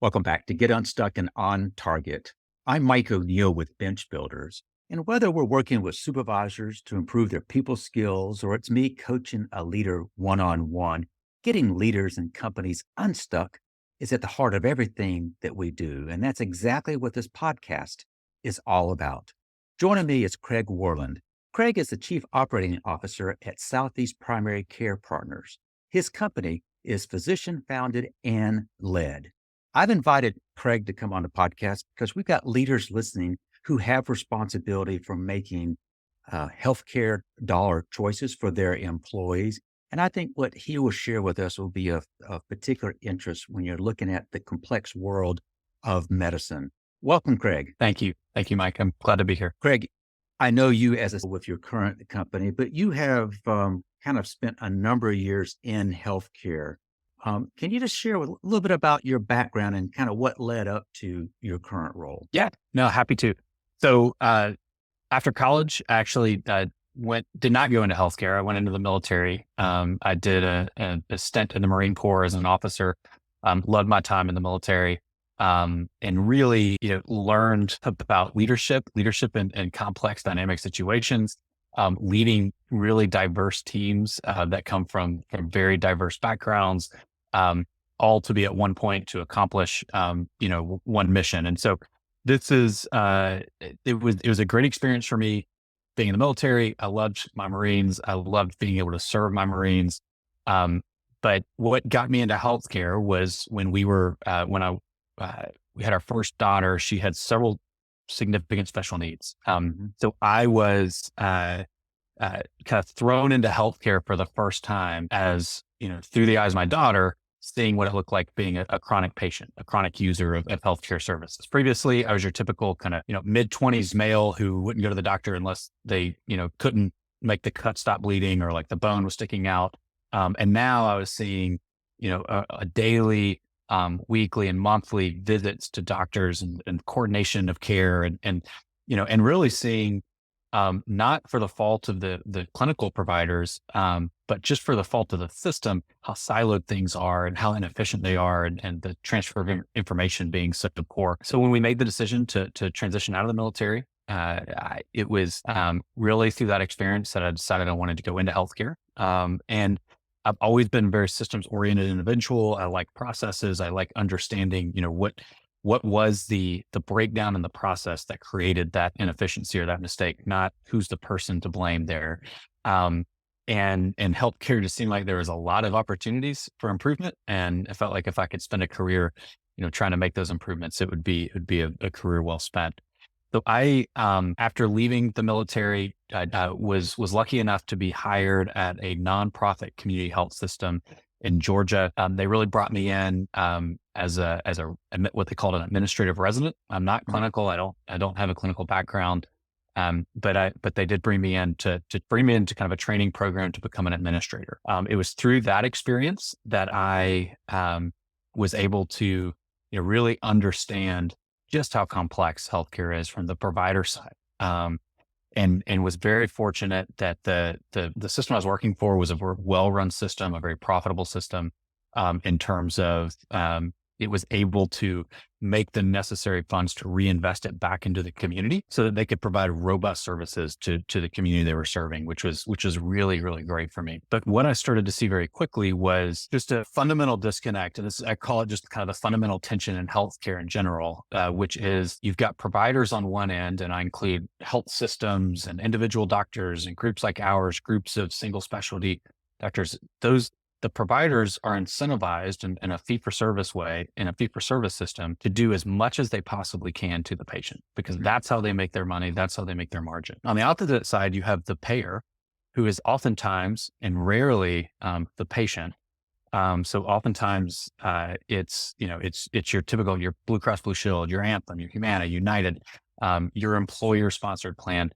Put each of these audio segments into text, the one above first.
Welcome back to Get Unstuck and On Target. I'm Mike O'Neill with Bench Builders. And whether we're working with supervisors to improve their people skills or it's me coaching a leader one-on-one, getting leaders and companies unstuck is at the heart of everything that we do. And that's exactly what this podcast is all about. Joining me is Craig Worland. Craig is the Chief Operating Officer at Southeast Primary Care Partners. His company is physician-founded and led. I've invited Craig to come on the podcast because we've got leaders listening who have responsibility for making healthcare dollar choices for their employees. And I think what he will share with us will be of particular interest when you're looking at the complex world of medicine. Welcome, Craig. Thank you. Thank you, Mike. I'm glad to be here. Craig, I know you with your current company, but you have kind of spent a number of years in healthcare. Can you just share a little bit about your background and kind of what led up to your current role? Yeah, no, happy to. So after college, I actually did not go into healthcare. I went into the military. I did a stint in the Marine Corps as an officer, loved my time in the military, and really, learned about leadership in complex dynamic situations, leading really diverse teams that come from very diverse backgrounds, all to be at one point to accomplish, one mission. And so this is, it was a great experience for me being in the military. I loved my Marines. I loved being able to serve my Marines. But what got me into healthcare was when we had our first daughter. She had several significant special needs. So I was, kind of thrown into healthcare for the first time as, through the eyes of my daughter, seeing what it looked like being a chronic patient, a chronic user of healthcare services. Previously, I was your typical kind of, mid-20s male who wouldn't go to the doctor unless they, couldn't make the cut stop bleeding or like the bone was sticking out. And now I was seeing, a daily, weekly and monthly visits to doctors and coordination of care and really seeing, not for the fault of the clinical providers, but just for the fault of the system, how siloed things are and how inefficient they are and the transfer of information being so poor. So when we made the decision to transition out of the military, it was really through that experience that I decided I wanted to go into healthcare. And I've always been a very systems oriented individual. I like processes. I like understanding, what was the breakdown in the process that created that inefficiency or that mistake, not who's the person to blame there. And healthcare just seemed like there was a lot of opportunities for improvement. And I felt like if I could spend a career, trying to make those improvements, it would be a career well spent. So I, after leaving the military, I was lucky enough to be hired at a nonprofit community health system in Georgia. They really brought me in as what they called an administrative resident. I'm not clinical. I don't have a clinical background, but they did bring me in to bring me into kind of a training program to become an administrator. It was through that experience that I was able to really understand just how complex healthcare is from the provider side. And was very fortunate that the system I was working for was a well-run system, a very profitable system, in terms of it was able to make the necessary funds to reinvest it back into the community so that they could provide robust services to the community they were serving, which was really, really great for me. But what I started to see very quickly was just a fundamental disconnect. And I call it just kind of the fundamental tension in healthcare in general, which is you've got providers on one end, and I include health systems and individual doctors and groups like ours, groups of single specialty doctors. The providers are incentivized in a fee-for-service way, in a fee-for-service system, to do as much as they possibly can to the patient, because that's how they make their money. That's how they make their margin. On the opposite side, you have the payer, who is oftentimes and rarely the patient. So oftentimes it's your typical, your Blue Cross Blue Shield, your Anthem, your Humana, United, your employer-sponsored plan.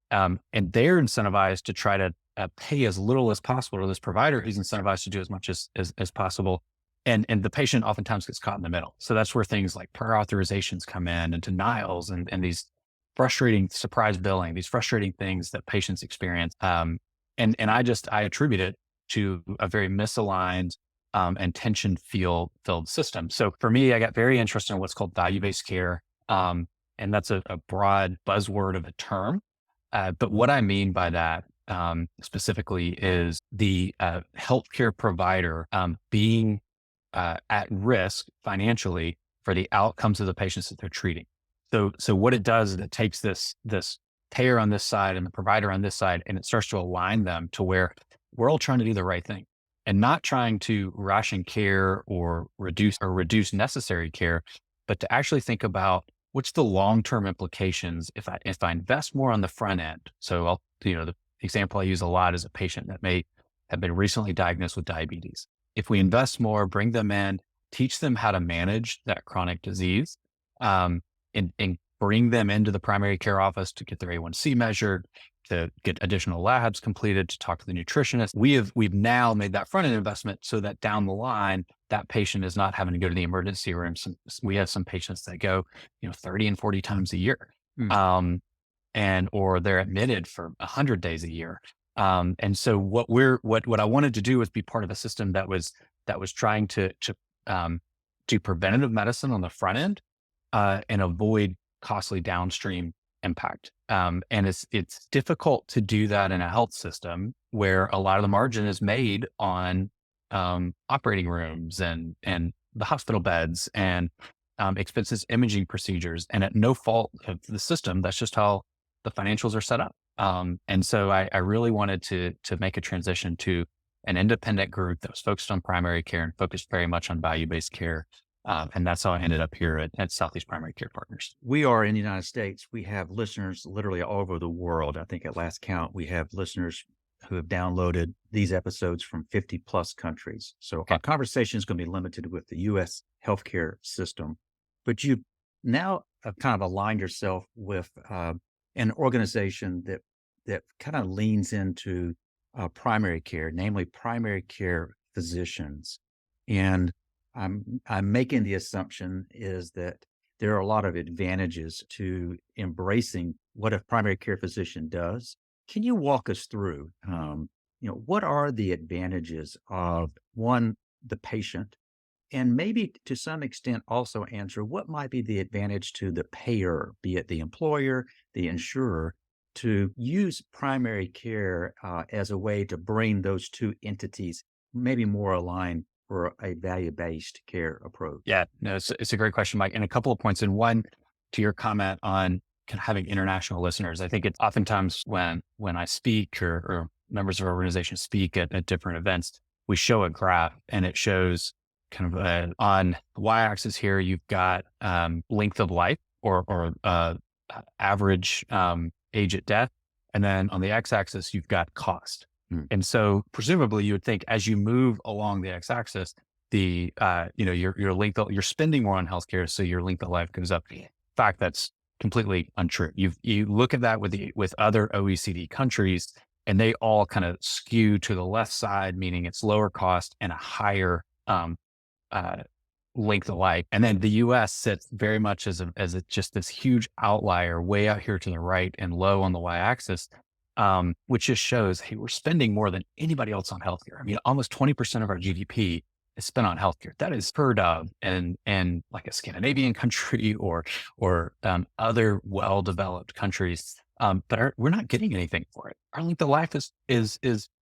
And they're incentivized to try to pay as little as possible to this provider who's incentivized to do as much as possible. And the patient oftentimes gets caught in the middle. So that's where things like prior authorizations come in and denials and these frustrating surprise billing, these frustrating things that patients experience. And I attribute it to a very misaligned and tension filled system. So for me, I got very interested in what's called value-based care. And that's a broad buzzword of a term. But what I mean by that specifically is the healthcare provider being at risk financially for the outcomes of the patients that they're treating. So what it does is it takes this payer on this side and the provider on this side, and it starts to align them to where we're all trying to do the right thing and not trying to ration care or reduce necessary care, but to actually think about what's the long-term implications if I invest more on the front end. So the example I use a lot is a patient that may have been recently diagnosed with diabetes. If we invest more, bring them in, teach them how to manage that chronic disease, and bring them into the primary care office to get their A1C measured, to get additional labs completed, to talk to the nutritionist. We've now made that front end investment so that down the line, that patient is not having to go to the emergency room. We have some patients that go, 30 and 40 times a year. Mm. Or they're admitted for 100 days a year. And so what I wanted to do was be part of a system that was trying to do preventative medicine on the front end, and avoid costly downstream impact. And it's difficult to do that in a health system where a lot of the margin is made on operating rooms and the hospital beds and expensive imaging procedures, and at no fault of the system. That's just how the financials are set up. And so I really wanted to make a transition to an independent group that was focused on primary care and focused very much on value-based care. And that's how I ended up here at Southeast Primary Care Partners. We are in the United States. We have listeners literally all over the world. I think at last count, we have listeners who have downloaded these episodes from 50 plus countries. So Okay. our conversation is going to be limited with the U.S. healthcare system. But you now have kind of aligned yourself with an organization that kind of leans into primary care, namely primary care physicians. And I'm making the assumption is that there are a lot of advantages to embracing what a primary care physician does. Can you walk us through, what are the advantages of one, the patient, and maybe to some extent also answer what might be the advantage to the payer, be it the employer, the insurer, to use primary care as a way to bring those two entities maybe more aligned for a value-based care approach? Yeah, no, it's a great question, Mike. And a couple of points. And one, to your comment on kind of having international listeners, I think it's oftentimes when I speak or members of our organization speak at different events, we show a graph and it shows kind of on the y-axis here, you've got length of life or average age at death. And then on the x-axis, you've got cost. And so presumably you would think as you move along the x-axis, your length, you're spending more on healthcare, so your length of life goes up. In fact, that's completely untrue. You look at that with other OECD countries, and they all kind of skew to the left side, meaning it's lower cost and a higher length of life. And then the U.S. sits very much as just this huge outlier way out here to the right and low on the y-axis. Which just shows, hey, we're spending more than anybody else on healthcare. I mean, almost 20% of our GDP is spent on healthcare. That is heard of in like a Scandinavian country or other well-developed countries. But we're not getting anything for it. Our length of life is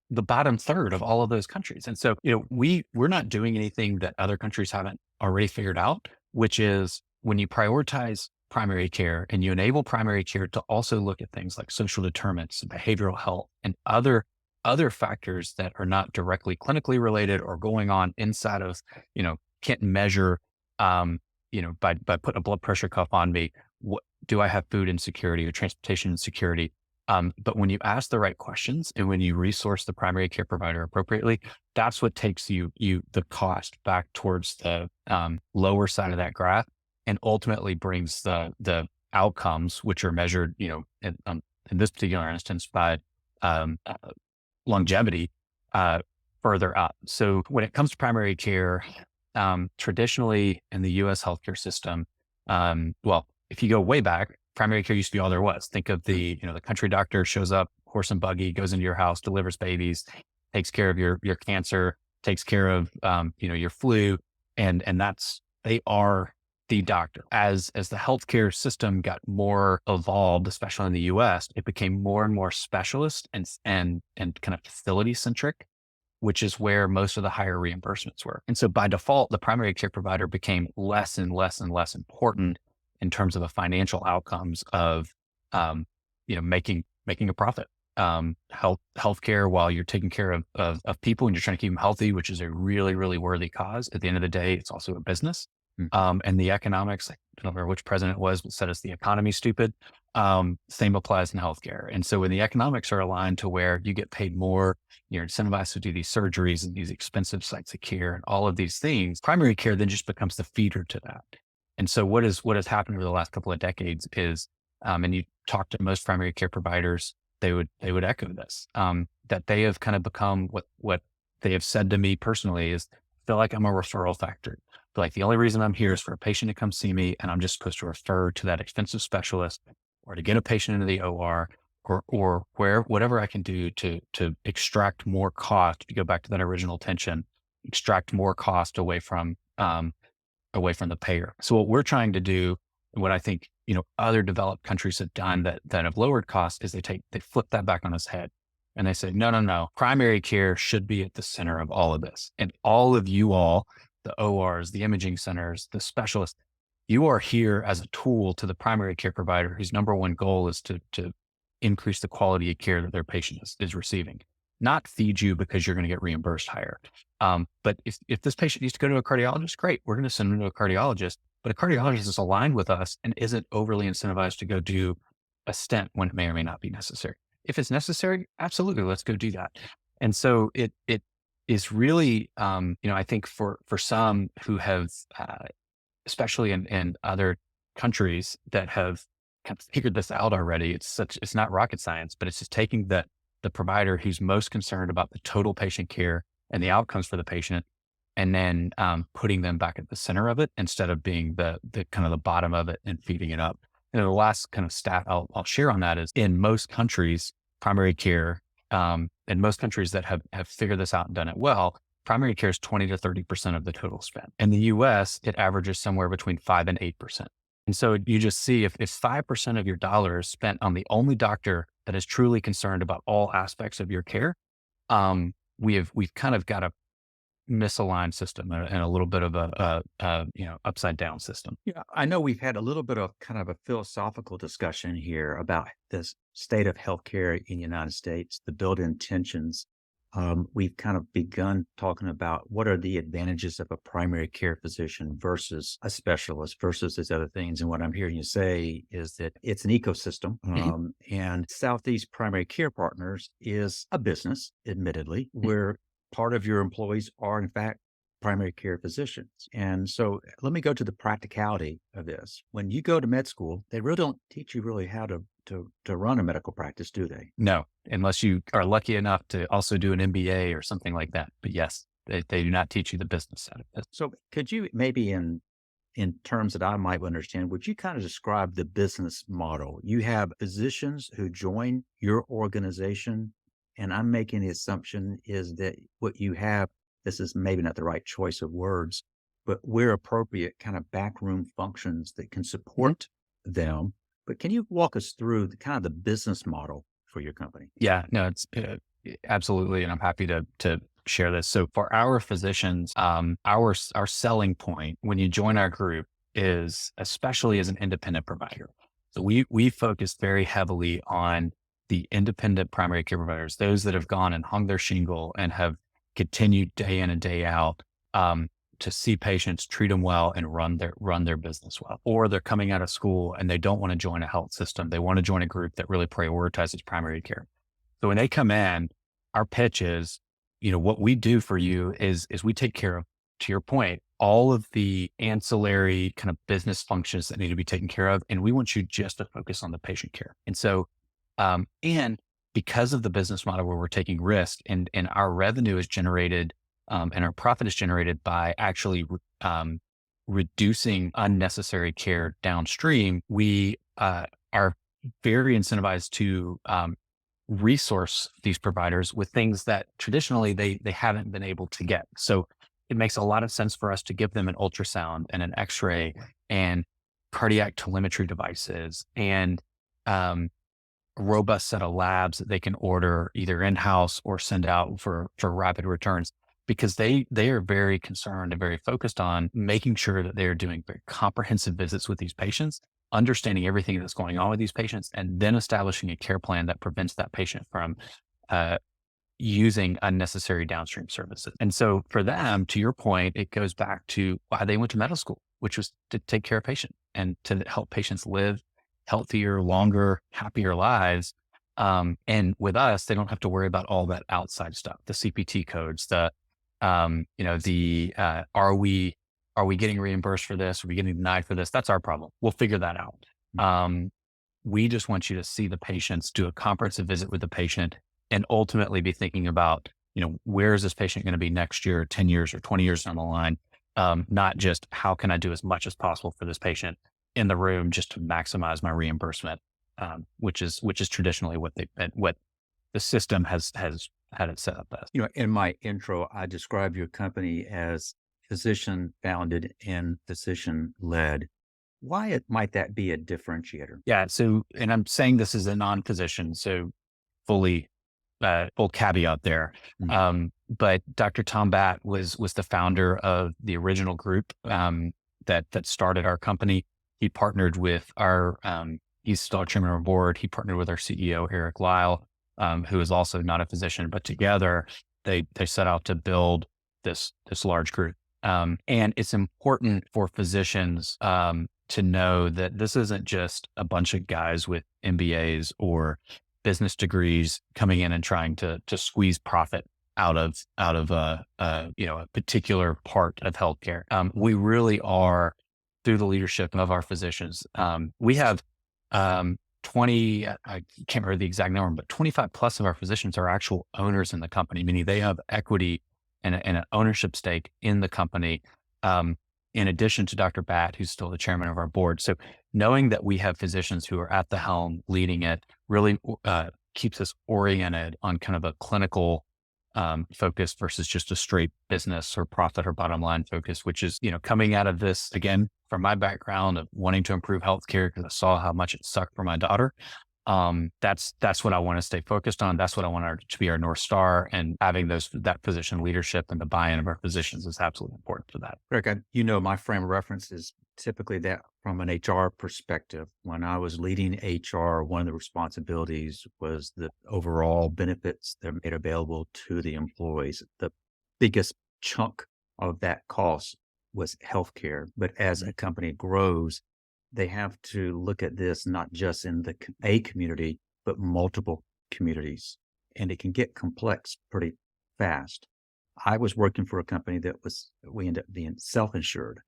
the bottom third of all of those countries. And so, we're not doing anything that other countries haven't already figured out, which is when you prioritize primary care and you enable primary care to also look at things like social determinants, behavioral health, and other factors that are not directly clinically related or going on inside of, can't measure, by putting a blood pressure cuff on me, what do I have food insecurity or transportation insecurity? But when you ask the right questions and when you resource the primary care provider appropriately, that's what takes you the cost back towards the lower side of that graph, and ultimately brings the outcomes, which are measured, in this particular instance by longevity, further up. So when it comes to primary care, traditionally in the U.S. healthcare system, if you go way back, primary care used to be all there was. Think of the country doctor shows up, horse and buggy, goes into your house, delivers babies, takes care of your cancer, takes care of, your flu. And they are the doctor. As the healthcare system got more evolved, especially in the US, it became more and more specialist and kind of facility centric, which is where most of the higher reimbursements were. And so by default, the primary care provider became less and less and less important in terms of the financial outcomes of, making a profit. Healthcare, while you're taking care of people and you're trying to keep them healthy, which is a really, really worthy cause. At the end of the day, it's also a business. Mm. And the economics, I don't remember which president it was, but said it's the economy stupid. Same applies in healthcare. And so when the economics are aligned to where you get paid more, you're incentivized to do these surgeries and these expensive sites of care and all of these things, primary care then just becomes the feeder to that. And so what has happened over the last couple of decades is, and you talk to most primary care providers, they would echo this, that they have kind of become what they have said to me personally is, feel like I'm a referral factor. Feel like the only reason I'm here is for a patient to come see me, and I'm just supposed to refer to that expensive specialist or to get a patient into the OR or whatever I can do to extract more cost, to go back to that original tension, extract more cost away from the payer. So what we're trying to do, and what I think, other developed countries have done that have lowered costs, is they flip that back on its head. And they say, no, no, no, primary care should be at the center of all of this. And all of you all, the ORs, the imaging centers, the specialists, you are here as a tool to the primary care provider whose number one goal is to increase the quality of care that their patient is receiving, not feed you because you're going to get reimbursed higher. But if this patient needs to go to a cardiologist, great, we're going to send them to a cardiologist. But a cardiologist is aligned with us and isn't overly incentivized to go do a stent when it may or may not be necessary. If it's necessary, absolutely, let's go do that. And so it is really, I think for some who have, especially in other countries that have kind of figured this out already, it's not rocket science, but it's just taking the provider who's most concerned about the total patient care and the outcomes for the patient, and then putting them back at the center of it instead of being the kind of the bottom of it and feeding it up. And the last kind of stat I'll share on that is, in most countries, primary care, in most countries that have figured this out and done it well, primary care is 20 to 30% of the total spend. In the US, it averages somewhere between 5 and 8%. And so you just see if 5% of your dollar is spent on the only doctor that is truly concerned about all aspects of your care, we've kind of got a misaligned system and a little bit of a upside down system. Yeah, I know we've had a little bit of kind of a philosophical discussion here about this state of healthcare in the United States, the built-in tensions. We've kind of begun talking about what are the advantages of a primary care physician versus a specialist versus these other things. And what I'm hearing you say is that it's an ecosystem. And Southeast Primary Care Partners is a business, admittedly, where part of your employees are, in fact, primary care physicians. And so let me go to the practicality of this. When you go to med school, they really don't teach you really how to run a medical practice, do they? No, unless you are lucky enough to also do an MBA or something like that. But yes, they do not teach you the business side of it. So could you maybe in terms that I might understand, would you kind of describe the business model? You have physicians who join your organization, and I'm making the assumption is that what you have, this is maybe not the right choice of words, but where appropriate, kind of backroom functions that can support them. But can you walk us through the kind of the business model for your company? Yeah, no, it's absolutely. And I'm happy to share this. So for our physicians, our selling point when you join our group is, especially as an independent provider. So we focus very heavily on the independent primary care providers, those that have gone and hung their shingle and have continued day in and day out to see patients, treat them well, and run their business well. Or they're coming out of school and they don't want to join a health system. They want to join a group that really prioritizes primary care. So when they come in, our pitch is, what we do for you is we take care of, to your point, all of the ancillary kind of business functions that need to be taken care of. And we want you just to focus on the patient care. And so, and because of the business model where we're taking risk and our revenue is generated, and our profit is generated by actually reducing unnecessary care downstream, we are very incentivized to resource these providers with things that traditionally they haven't been able to get. So it makes a lot of sense for us to give them an ultrasound and an X-ray and cardiac telemetry devices and a robust set of labs that they can order either in-house or send out for rapid returns, because they are very concerned and very focused on making sure that they are doing very comprehensive visits with these patients, understanding everything that's going on with these patients, and then establishing a care plan that prevents that patient from uh, using unnecessary downstream services. And so for them, to your point, it goes back to why they went to medical school, which was to take care of patients and to help patients live healthier, longer, happier lives. And with us, they don't have to worry about all that outside stuff, the CPT codes, are we getting reimbursed for this? Are we getting denied for this? That's our problem. We'll figure that out. Um, we just want you to see the patients, do a comprehensive visit with the patient, and ultimately be thinking about, where is this patient going to be next year, 10 years or 20 years down the line? Not just how can I do as much as possible for this patient in the room just to maximize my reimbursement, which is traditionally what the system has had it set up as. In my intro, I described your company as physician founded and physician led. Why might that be a differentiator? Yeah. So, and I'm saying this as a non-physician, so fully full caveat there. But Dr. Tom Batt was the founder of the original group that started our company. He partnered with he's still our chairman of our board. He partnered with our CEO, Eric Lyle, who is also not a physician, but together they set out to build this large group. And it's important for physicians to know that this isn't just a bunch of guys with MBAs or business degrees coming in and trying to squeeze profit out of a particular part of healthcare. We really are, through the leadership of our physicians. We have 20, I can't remember the exact number, but 25 plus of our physicians are actual owners in the company, meaning they have equity and an ownership stake in the company. In addition to Dr. Batt, who's still the chairman of our board. So knowing that we have physicians who are at the helm leading it really keeps us oriented on kind of a clinical focus versus just a straight business or profit or bottom line focus, which is, coming out of this, again, from my background of wanting to improve healthcare because I saw how much it sucked for my daughter. That's what I want to stay focused on. That's what I want to be our North Star, and having that physician leadership and the buy-in of our physicians is absolutely important for that. Craig, my frame of reference is typically that from an HR perspective. When I was leading HR, one of the responsibilities was the overall benefits that are made available to the employees. The biggest chunk of that cost was healthcare. But as a company grows, they have to look at this not just in a community, but multiple communities. And it can get complex pretty fast. I was working for a company we ended up being self-insured.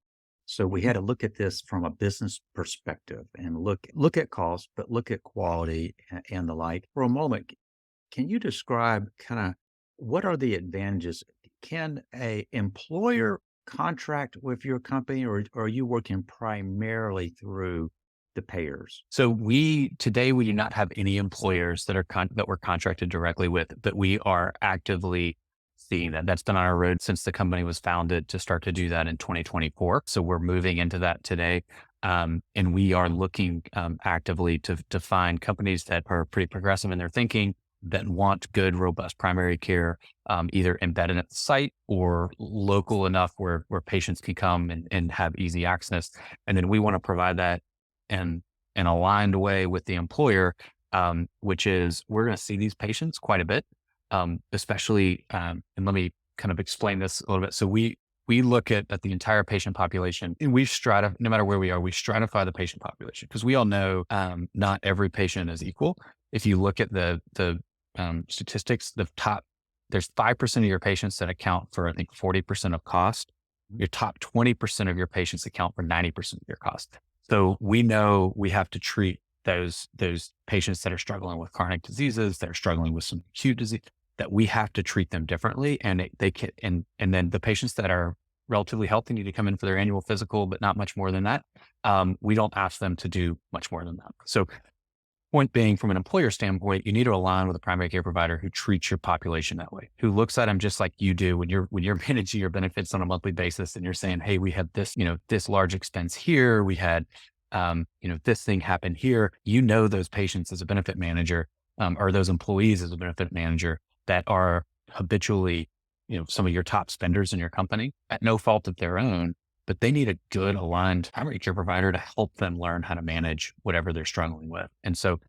So we had to look at this from a business perspective and look at cost, but look at quality and the like. For a moment, can you describe kind of what are the advantages? Can a employer contract with your company, or are you working primarily through the payers? So today we do not have any employers that we're contracted directly with, but we are actively seeing that. That's been on our road since the company was founded to start to do that in 2024. So we're moving into that today. And we are looking actively to find companies that are pretty progressive in their thinking, that want good, robust primary care, either embedded at the site or local enough where patients can come and have easy access. And then we want to provide that in an aligned way with the employer, which is we're going to see these patients quite a bit, especially, and let me kind of explain this a little bit. So we look at the entire patient population, and no matter where we are, we stratify the patient population, because we all know not every patient is equal. If you look at the statistics, there's 5% of your patients that account for, I think, 40% of cost. Your top 20% of your patients account for 90% of your cost. So we know we have to treat those patients that are struggling with chronic diseases, that are struggling with some acute disease, that we have to treat them differently. And and then the patients that are relatively healthy need to come in for their annual physical, but not much more than that. We don't ask them to do much more than that. So Point being, from an employer standpoint, you need to align with a primary care provider who treats your population that way, who looks at them just like you do when you're managing your benefits on a monthly basis, and you're saying, "Hey, we had this, this large expense here. We had, this thing happen here." You know those patients as a benefit manager, or those employees as a benefit manager that are habitually, some of your top spenders in your company at no fault of their own, but they need a good aligned primary care provider to help them learn how to manage whatever they're struggling with. And so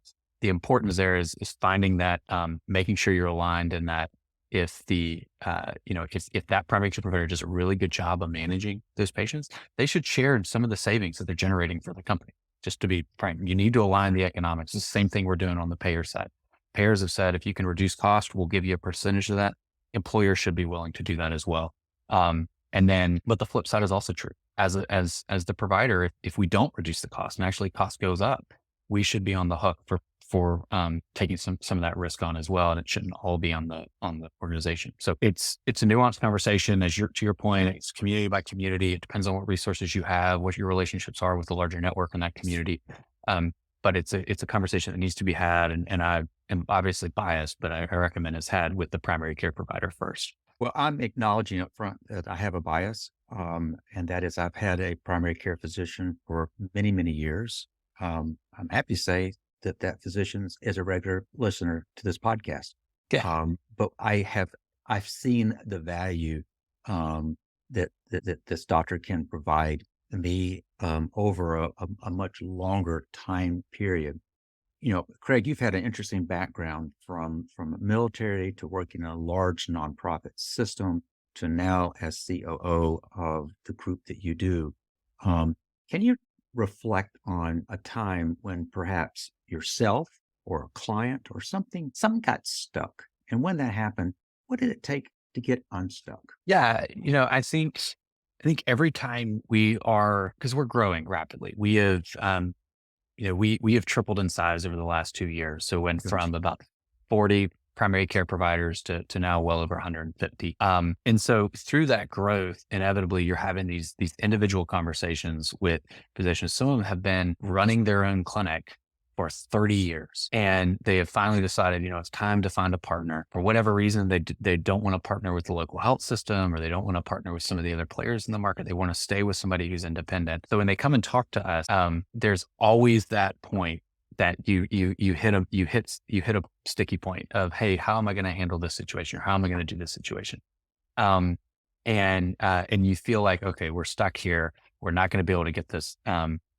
the importance there is finding that, making sure you're aligned, and that if if that primary care provider does a really good job of managing those patients, they should share some of the savings that they're generating for the company. Just to be frank, you need to align the economics. It's the same thing we're doing on the payer side. Payers have said, if you can reduce cost, we'll give you a percentage of that. Employers should be willing to do that as well. But the flip side is also true. As the provider, if we don't reduce the cost and actually cost goes up, we should be on the hook for taking some of that risk on as well. And it shouldn't all be on the organization. So it's a nuanced conversation. To your point, it's community by community. It depends on what resources you have, what your relationships are with the larger network in that community. But it's a conversation that needs to be had. And I am obviously biased, but I recommend it's had with the primary care provider first. Well, I'm acknowledging up front that I have a bias, and that is I've had a primary care physician for many, many years. I'm happy to say that that physician is a regular listener to this podcast. Yeah. But I've seen the value that this doctor can provide me over a much longer time period. Craig, you've had an interesting background from military to working in a large nonprofit system to now as COO of the group that you do. Can you reflect on a time when perhaps yourself or a client or something got stuck? And when that happened, what did it take to get unstuck? Yeah. I think every time because we're growing rapidly, we have, we have tripled in size over the last 2 years. So went from about 40 primary care providers to now well over 150. And so through that growth, inevitably you're having these individual conversations with physicians. Some of them have been running their own clinic for 30 years, and they have finally decided, it's time to find a partner. For whatever reason, they don't want to partner with the local health system, or they don't want to partner with some of the other players in the market. They want to stay with somebody who's independent. So when they come and talk to us, there's always that point that you hit a sticky point of, hey, how am I going to handle this situation? Or how am I going to do this situation? And you feel like, okay, we're stuck here. We're not going to be able to get this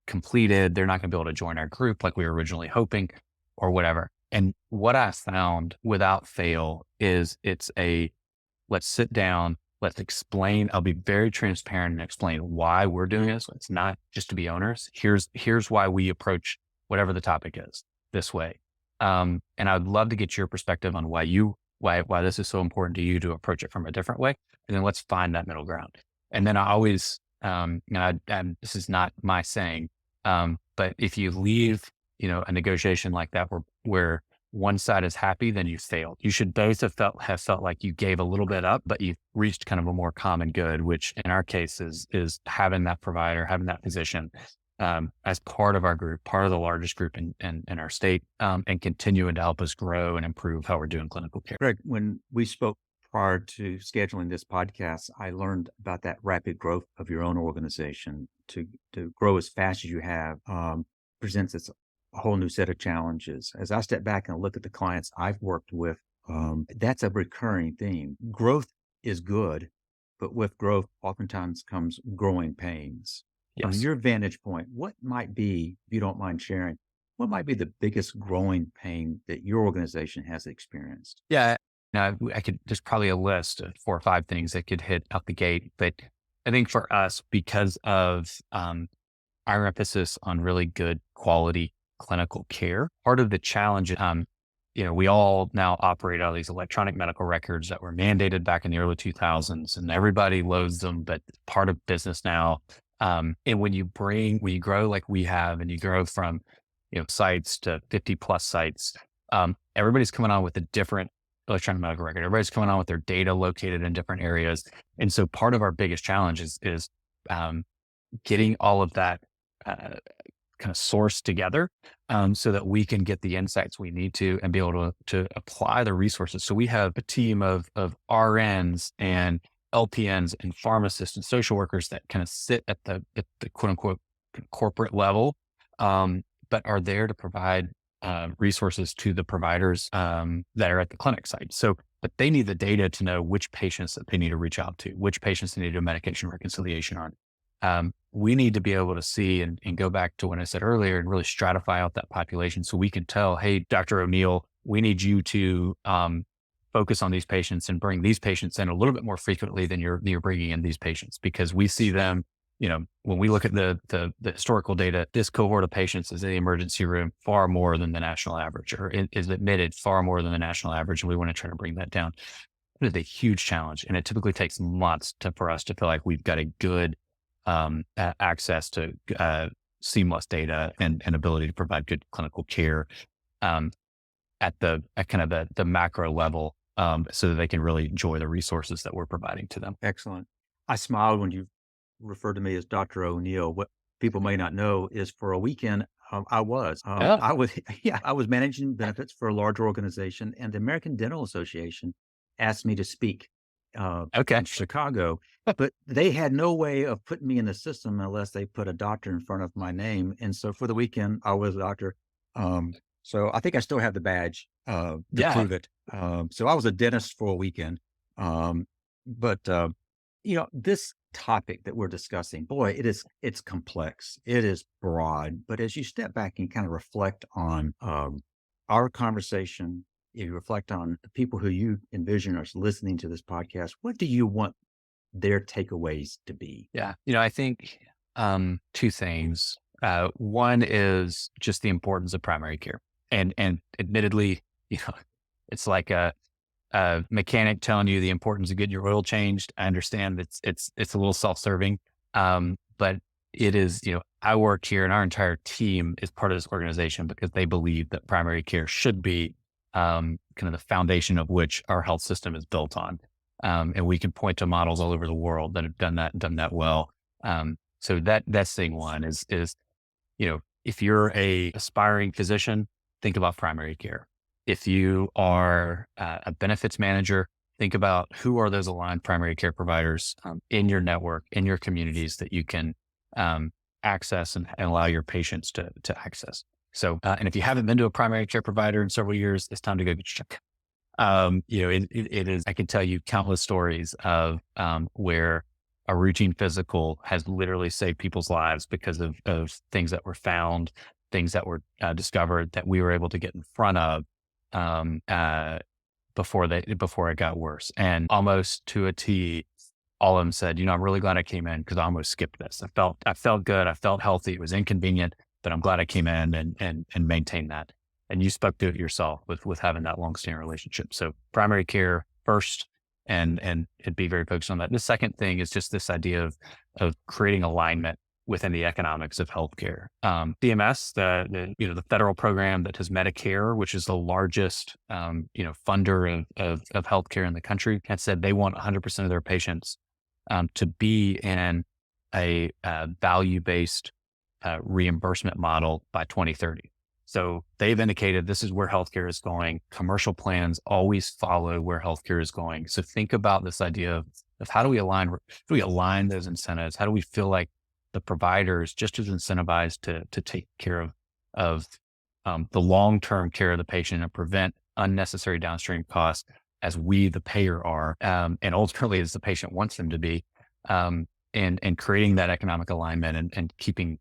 completed. They're not going to be able to join our group like we were originally hoping, or whatever. And what I found without fail is let's sit down, let's explain. I'll be very transparent and explain why we're doing this. It's not just to be owners. Here's why we approach whatever the topic is this way. And I'd love to get your perspective on why this is so important to you to approach it from a different way. And then let's find that middle ground. And then I always, and this is not my saying, but if you leave, a negotiation like that where one side is happy, then you failed. You should both have felt like you gave a little bit up, but you reached kind of a more common good, which in our case is having that provider, having that physician, as part of our group, part of the largest group in our state, and continuing to help us grow and improve how we're doing clinical care. Greg, when we spoke prior to scheduling this podcast, I learned about that rapid growth of your own organization. To grow as fast as you have presents a whole new set of challenges. As I step back and look at the clients I've worked with, that's a recurring theme. Growth is good, but with growth oftentimes comes growing pains. From Yes. your vantage point, what might be, if you don't mind sharing, what might be the biggest growing pain that your organization has experienced? Yeah. Now, there's probably a list of 4 or 5 things that could hit out the gate. But I think for us, because of our emphasis on really good quality clinical care, part of the challenge, we all now operate out of these electronic medical records that were mandated back in the early 2000s, and everybody loads them, but part of business now. And when you grow like we have, and you grow from, sites to 50 plus sites, everybody's coming on with a different electronic medical record. Everybody's coming on with their data located in different areas. And so part of our biggest challenge is getting all of that kind of source together, so that we can get the insights we need to and be able to apply the resources. So we have a team of RNs and LPNs and pharmacists and social workers that kind of sit at the quote unquote corporate level, but are there to provide resources to the providers that are at the clinic site. So, but they need the data to know which patients that they need to reach out to, which patients they need to do medication reconciliation on. We need to be able to see and go back to what I said earlier and really stratify out that population so we can tell, hey, Dr. O'Neill, we need you to focus on these patients and bring these patients in a little bit more frequently than you're bringing in these patients, because we see them, when we look at the historical data, this cohort of patients is in the emergency room far more than the national average, or is admitted far more than the national average. And we want to try to bring that down. It is a huge challenge. And it typically takes months for us to feel like we've got a good access to seamless data and ability to provide good clinical care at kind of the macro level, so that they can really enjoy the resources that we're providing to them. Excellent. I smiled when you referred to me as Dr. O'Neill. What people may not know is for a weekend, I was, Yeah. I was, yeah, I was managing benefits for a large organization, and the American Dental Association asked me to speak Okay. in Chicago, but they had no way of putting me in the system unless they put a doctor in front of my name. And so for the weekend, I was a doctor. So I think I still have the badge to Yeah. prove it. So I was a dentist for a weekend. But this topic that we're discussing, boy, it's complex. It is broad. But as you step back and kind of reflect on our conversation, you reflect on the people who you envision are listening to this podcast, what do you want their takeaways to be? Yeah. I think two things. One is just the importance of primary care. And admittedly, you know, it's like a mechanic telling you the importance of getting your oil changed. I understand it's a little self-serving. But it is, I work here and our entire team is part of this organization because they believe that primary care should be kind of the foundation of which our health system is built on. And we can point to models all over the world that have done that well. So that's thing one is, if you're a aspiring physician, think about primary care. If you are a benefits manager, think about who are those aligned primary care providers in your network, in your communities that you can access and allow your patients to access. So, and if you haven't been to a primary care provider in several years, it's time to go get checked. It is, I can tell you countless stories of where a routine physical has literally saved people's lives because of things that were found, things that were discovered that we were able to get in front of before it got worse. And almost to a T, all of them said, I'm really glad I came in because I almost skipped this. I felt good. I felt healthy. It was inconvenient, but I'm glad I came in and maintained that. And you spoke to it yourself with having that longstanding relationship. So primary care first, and it'd be very focused on that. The second thing is just this idea of creating alignment within the economics of healthcare. CMS, the federal program that has Medicare, which is the largest funder of healthcare in the country, has said they want 100% of their patients to be in a value-based reimbursement model by 2030. So they've indicated this is where healthcare is going. Commercial plans always follow where healthcare is going. So think about this idea of how do we align those incentives? How do we feel like the provider is just as incentivized to take care of the long-term care of the patient and prevent unnecessary downstream costs as we, the payer, are, and ultimately as the patient wants them to be, and creating that economic alignment and keeping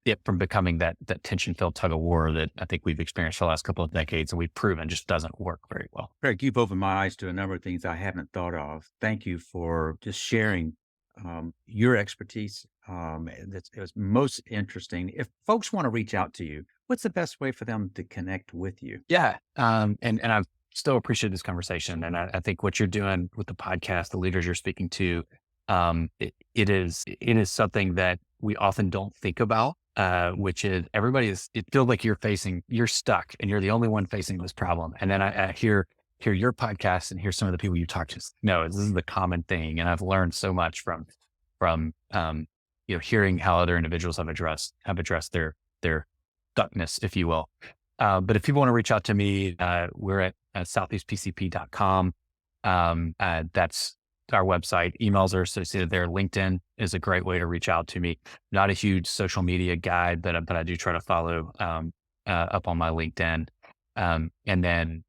it from becoming that tension-filled tug of war that I think we've experienced for the last couple of decades and we've proven just doesn't work very well. Craig, you've opened my eyes to a number of things I haven't thought of. Thank you for just sharing your expertise. It was most interesting. If folks want to reach out to you, what's the best way for them to connect with you? Yeah. And I've still appreciated this conversation. And I think what you're doing with the podcast, the leaders you're speaking to, it is something that we often don't think about, which is it feels like you're stuck and you're the only one facing this problem. And then I hear your podcast and hear some of the people you talk to. No, this is the common thing. And I've learned so much from hearing how other individuals have addressed their stuckness, if you will. But if people want to reach out to me, we're at southeastpcp.com. That's our website. Emails are associated there. LinkedIn is a great way to reach out to me. Not a huge social media guy, but I do try to follow up on my LinkedIn. And then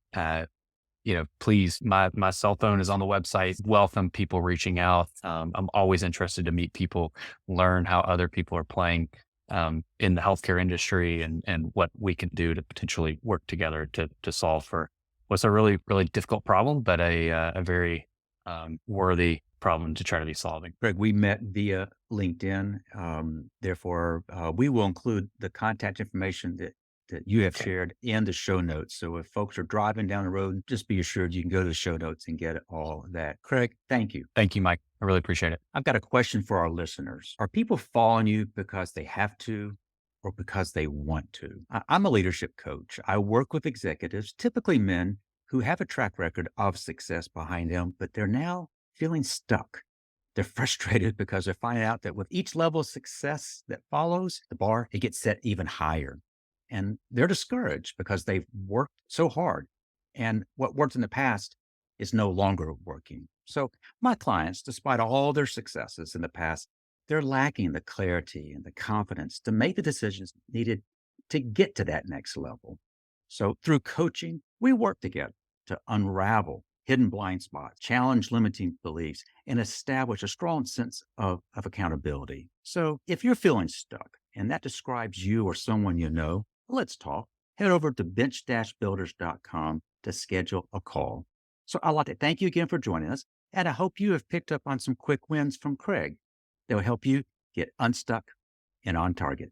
please, my cell phone is on the website. Welcome people reaching out. I'm always interested to meet people, learn how other people are playing in the healthcare industry, and what we can do to potentially work together to solve for what's a really, really difficult problem, but a very worthy problem to try to be solving. Greg, we met via LinkedIn. Therefore, we will include the contact information that you have shared in the show notes. So if folks are driving down the road, just be assured you can go to the show notes and get all of that. Craig, thank you. Thank you, Mike. I really appreciate it. I've got a question for our listeners. Are people following you because they have to or because they want to? I'm a leadership coach. I work with executives, typically men, who have a track record of success behind them, but they're now feeling stuck. They're frustrated because they're finding out that with each level of success that follows, the bar, it gets set even higher. And they're discouraged because they've worked so hard. And what worked in the past is no longer working. So my clients, despite all their successes in the past, they're lacking the clarity and the confidence to make the decisions needed to get to that next level. So through coaching, we work together to unravel hidden blind spots, challenge limiting beliefs, and establish a strong sense of accountability. So if you're feeling stuck and that describes you or someone you know, let's talk. Head over to bench-builders.com to schedule a call. So I'd like to thank you again for joining us, and I hope you have picked up on some quick wins from Craig that will help you get unstuck and on target.